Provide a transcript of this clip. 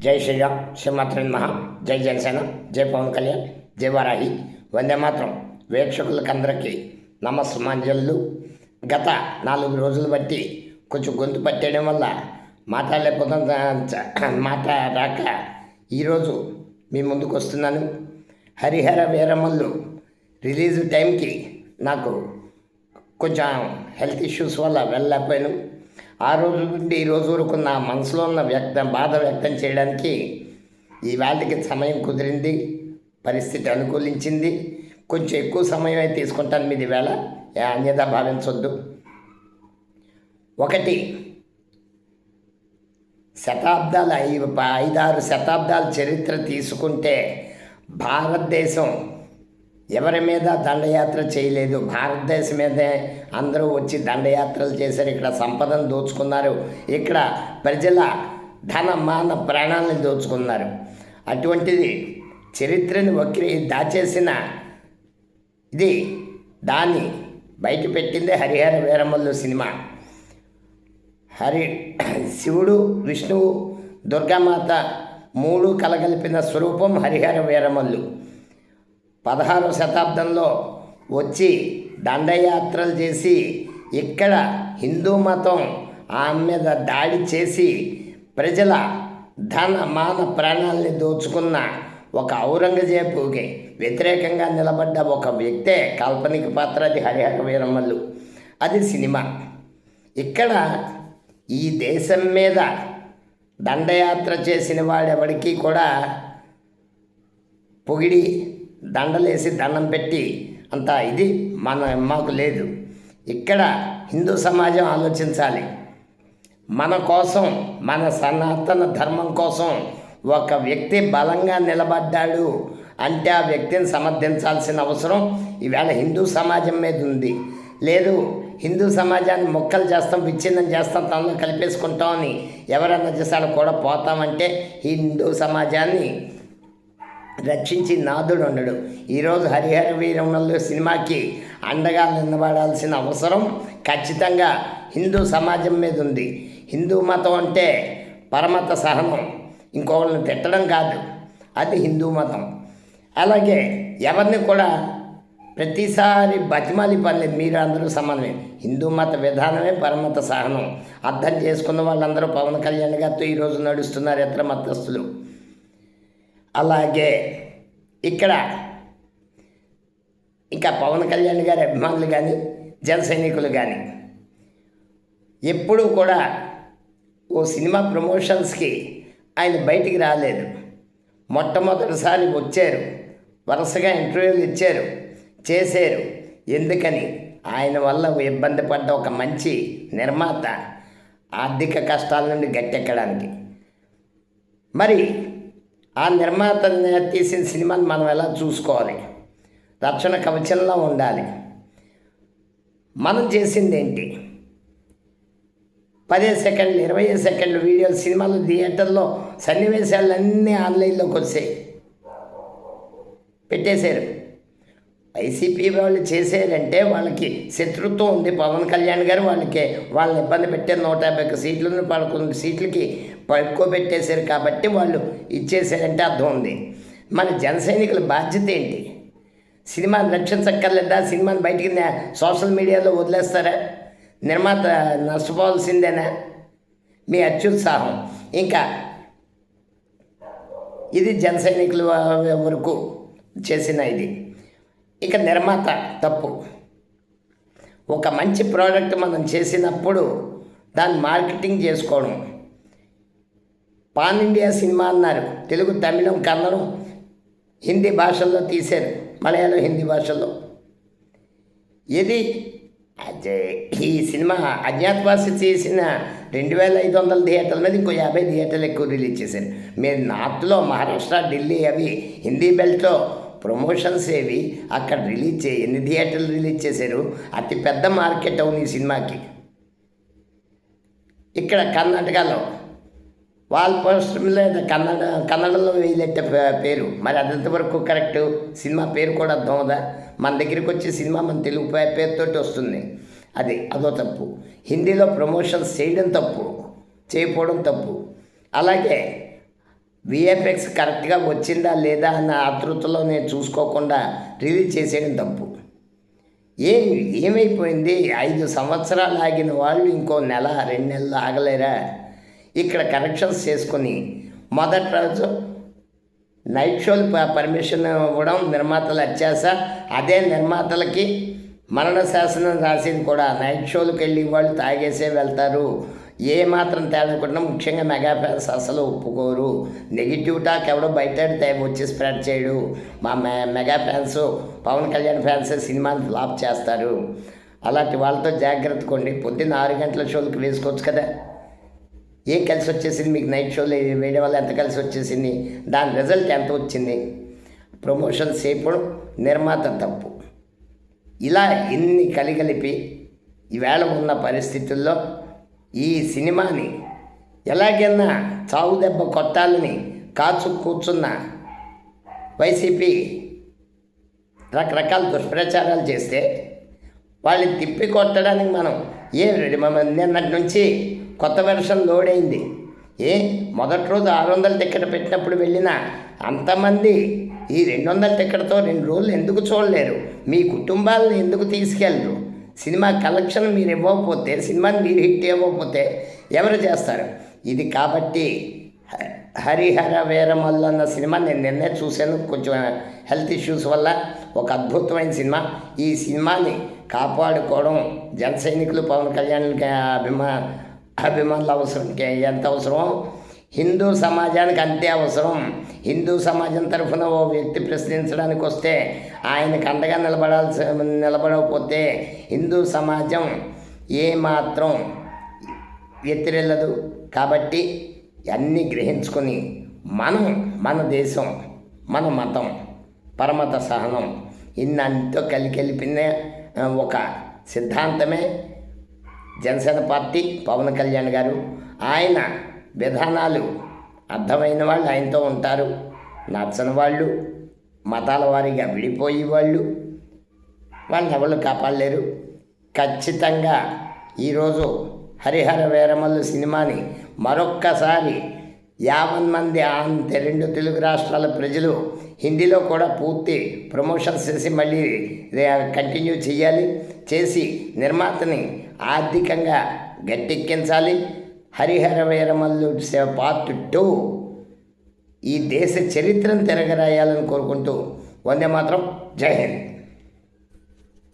జై శ్రీరామ్, శ్రీమాత్రే మహా, జై జనసేన, జై పవన్ కళ్యాణ్, జై వారాహి, వందే మాత్రం. వీక్షకులకందరికీ నమస్సుమాంజలు. గత 4 రోజులు బట్టి కొంచెం గొంతు పట్టేయడం వల్ల మాట రాక ఈరోజు మీ ముందుకు వస్తున్నాను. హరిహర వీరమల్లు రిలీజ్ టైంకి నాకు కొంచెం హెల్త్ ఇష్యూస్ వల్ల వెళ్ళలేకపోయాను. ఆ రోజు నుండి ఈ రోజు వరకు నా మనసులో ఉన్న బాధ వ్యక్తం చేయడానికి ఈ వేళకి సమయం కుదిరింది, పరిస్థితి అనుకూలించింది. కొంచెం ఎక్కువ సమయం అయితే తీసుకుంటాను మీది వేళ, అన్యదా భావించొద్దు. 1 శతాబ్దాల 5-6 శతాబ్దాల చరిత్ర తీసుకుంటే భారతదేశం ఎవరి మీద దండయాత్ర చేయలేదు. భారతదేశం మీదే అందరూ వచ్చి దండయాత్రలు చేశారు. ఇక్కడ సంపదను దోచుకున్నారు, ఇక్కడ ప్రజల ధన మాన ప్రాణాలను దోచుకున్నారు. అటువంటిది చరిత్రను దాచేసిన ఇది దాన్ని బయట పెట్టిందే హరిహర వీరమల్లు సినిమా. శివుడు, విష్ణువు, దుర్గామాత 3 కలగలిపిన స్వరూపం హరిహర వీరమల్లు. 16వ శతాబ్దంలో వచ్చి దండయాత్రలు చేసి ఇక్కడ హిందూ మతం ఆమె మీద దాడి చేసి ప్రజల ధన మాన ప్రాణాలని దోచుకున్న ఒక ఔరంగజేబుకి వ్యతిరేకంగా నిలబడ్డ ఒక వ్యక్తే కాల్పనిక పాత్ర, అది హరిహర వీరమల్లు. అది సినిమా. ఇక్కడ ఈ దేశం మీద దండయాత్ర చేసిన వాడెవడికి కూడా పొగిడి దండలేసి దండం పెట్టి అంత ఇది మాకు లేదు. ఇక్కడ హిందూ సమాజం ఆలోచించాలి. మన కోసం, మన సనాతన ధర్మం కోసం ఒక వ్యక్తి బలంగా నిలబడ్డాడు అంటే ఆ వ్యక్తిని సమర్థించాల్సిన అవసరం ఈవేళ హిందూ సమాజం మీద ఉంది. లేదు, హిందూ సమాజాన్ని మొక్కలు చేస్తాం, విచ్ఛిన్నం చేస్తాం, తనలో కలిపేసుకుంటామని ఎవరన్నా చేసాడు కూడా పోతామంటే హిందూ సమాజాన్ని రక్షించి నాదుడు ఉండడు. ఈరోజు హరిహర వీరమల్లు సినిమాకి అండగా నిలబడాల్సిన అవసరం ఖచ్చితంగా హిందూ సమాజం మీద ఉంది. హిందూ మతం అంటే పరమత సహనం, ఇంకొకరిని తిట్టడం కాదు, అది హిందూ మతం. అలాగే ఎవరిని కూడా ప్రతిసారి బతిమాలి పని మీరు అందరూ సమానమే. హిందూ మత విధానమే పరమత సహనం. అర్థం చేసుకున్న వాళ్ళందరూ పవన్ కళ్యాణ్ గారితో ఈరోజు నడుస్తున్నారు ఇతర మతస్థులు. అలాగే ఇక్కడ ఇంకా పవన్ కళ్యాణ్ గారి అభిమానులు కానీ జన సైనికులు కానీ ఎప్పుడూ కూడా ఓ సినిమా ప్రమోషన్స్కి ఆయన బయటికి రాలేదు. మొట్టమొదటిసారి వచ్చారు, వరుసగా ఇంటర్వ్యూలు ఇచ్చారు, చేశారు. ఎందుకని? ఆయన వల్ల ఇబ్బంది పడ్డ ఒక మంచి నిర్మాత ఆర్థిక కష్టాల నుండి గట్టెక్కడానికి. మరి ఆ నిర్మాత తీసిన సినిమాని మనం ఎలా చూసుకోవాలి? రక్షణ కవచంలో ఉండాలి. మనం చేసింది ఏంటి? 10 సెకండ్లు 20 సెకండ్లు వీడియోలు సినిమాలు థియేటర్లో సన్నివేశాలన్నీ ఆన్లైన్లోకి వచ్చాయి, పెట్టేశారు. వైసీపీ వాళ్ళు చేశారంటే వాళ్ళకి శత్రుత్వం ఉంది. పవన్ కళ్యాణ్ గారు వాళ్ళని ఇబ్బంది పెట్టారు. 150 సీట్లను 11 సీట్లకి ఎక్కువ పెట్టేశారు కాబట్టి వాళ్ళు ఇచ్చేసారంటే అర్థం ఉంది. మన జన సైనికుల బాధ్యత ఏంటి? సినిమాని రక్షించక్కర్లేదా? సినిమాని బయటికి సోషల్ మీడియాలో వదిలేస్తారా? నిర్మాత నష్టపోవాల్సిందేనా? మీ అత్యుత్సాహం. ఇంకా ఇది జన సైనికుల వరకు చేసిన ఇది. ఇక నిర్మాత తప్పు. ఒక మంచి ప్రోడక్ట్ మనం చేసినప్పుడు దాన్ని మార్కెటింగ్ చేసుకోవడం. పాన్ ఇండియా సినిమా అన్నారు, తెలుగు, తమిళం, కన్నడం, హిందీ భాషల్లో తీశారు, మలయాళం, హిందీ భాషల్లో. ఇది ఈ సినిమా అజ్ఞాతవాసి చేసిన 2500 థియేటర్ల మీద ఇంకో 50 థియేటర్లు ఎక్కువ రిలీజ్ చేశారు. మీరు నార్త్లో మహారాష్ట్ర, ఢిల్లీ అవి హిందీ బెల్ట్లో ప్రమోషన్స్ ఏవి అక్కడ ఎన్ని థియేటర్లు రిలీజ్ చేశారు? అతి పెద్ద మార్కెట్ అవును ఈ సినిమాకి. ఇక్కడ కర్ణాటకలో వాల్ పోస్టర్ మీద కన్నడలో వేయలేట పేరు. మరి అది ఎంతవరకు కరెక్టు? సినిమా పేరు కూడా అర్థం అవుదా? మన దగ్గరికి వచ్చే సినిమా మన తెలుగు పేరుతోటి వస్తుంది, అదో తప్పు. హిందీలో ప్రమోషన్స్ చేయడం తప్పు, చేయకపోవడం తప్పు. అలాగే విఎఫ్ఎక్స్ కరెక్ట్గా వచ్చిందా లేదా అన్న ఆతృతలో నేను చూసుకోకుండా రిలీజ్ చేసేయడం తప్పు. ఏమైపోయింది? 5 సంవత్సరాలు ఆగిన వాళ్ళు ఇంకో నెల 2 నెలలు ఆగలేరా? ఇక్కడ కరెక్షన్స్ చేసుకొని మొదటి రోజు నైట్ షోలు పర్మిషన్ ఇవ్వడం నిర్మాతల అత్యాశ. అదే నిర్మాతలకి మరణ శాసనం రాసింది కూడా. నైట్ షోలకు వెళ్ళి వాళ్ళు తాగేసే వెళ్తారు. ఏ మాత్రం తేడకుండా ముఖ్యంగా మెగా ఫ్యాన్స్ అసలు ఒప్పుకోరు. నెగిటివ్ టాక్ ఎవడో బయట వచ్చి స్ప్రెడ్ చేయడు. మా mega fans, Pawan Kalyan fans సినిమాని ఫ్లాప్ చేస్తారు. అలాంటి వాళ్ళతో జాగ్రత్త కొండి. పొద్దున్న 6 గంటల షోలకు వేసుకోవచ్చు కదా. ఏం కలిసి వచ్చేసింది మీకు? నైట్ షోలు వేయడం వల్ల ఎంత కలిసి వచ్చేసింది? దాని రిజల్ట్ ఎంత వచ్చింది? ప్రమోషన్స్ చేయడం నిర్మాత తప్పు. ఇలా ఇన్ని కలిపి ఈవేళ ఉన్న పరిస్థితుల్లో ఈ సినిమాని ఎలాగైనా చావు దెబ్బ కొట్టాలని కాచు కూర్చున్న వైసీపీ రకరకాల దుష్ప్రచారాలు చేస్తే వాళ్ళని తిప్పి కొట్టడానికి మనం నిన్నటి నుంచి కొత్త వెర్షన్ లోడ్ అయింది. మొదటి రోజు 600 టికెట్ పెట్టినప్పుడు వెళ్ళిన అంతమంది ఈ 200 టికెట్తో 2 రోజులు ఎందుకు చూడలేరు? మీ కుటుంబాలను ఎందుకు తీసుకెళ్ళరు? సినిమా కలెక్షన్ మీరు ఇవ్వకపోతే, సినిమాని మీరు హిట్ ఇవ్వకపోతే ఎవరు చేస్తారు? ఇది కాబట్టి హరిహర వీరమల్లు అన్న సినిమా నేను నిన్నే చూశాను. కొంచెం హెల్త్ ఇష్యూస్ వల్ల ఒక అద్భుతమైన సినిమా. ఈ సినిమాని కాపాడుకోవడం జన సైనికులు, పవన్ కళ్యాణ్కి అభిమానుల అవసరం ఎంత అవసరమో హిందూ సమాజానికి అంతే అవసరం. హిందూ సమాజం తరఫున ఓ వ్యక్తి ప్రశ్నించడానికి వస్తే ఆయనకు అండగా నిలబడకపోతే హిందూ సమాజం ఏమాత్రం ఎత్తిరెళ్ళదు. కాబట్టి అన్నీ గ్రహించుకొని మన దేశం, మన మతం, పరమత సహనం ఇన్నంతో కలిపిన ఒక సిద్ధాంతమే జనసేన పార్టీ, పవన్ కళ్యాణ్ గారు. ఆయన విధానాలు అర్థమైన వాళ్ళు ఆయనతో ఉంటారు. నచ్చని వాళ్ళు, మతాల వారీగా విడిపోయి వాళ్ళని ఎవరు కాపాడలేరు. ఖచ్చితంగా ఈరోజు హరిహర వీరమల్లు సినిమాని మరొక్కసారి 50 మంది 2 తెలుగు రాష్ట్రాల ప్రజలు హిందీలో కూడా పూర్తి ప్రమోషన్స్ చేసి మళ్ళీ కంటిన్యూ చేసి నిర్మాతని ఆర్థికంగా గట్టెక్కించాలి. హరిహర వీరమల్లు పార్ట్ 2 ఈ దేశ చరిత్రను తిరగరాయాలని కోరుకుంటూ వందే మాత్రం. జై హింద్.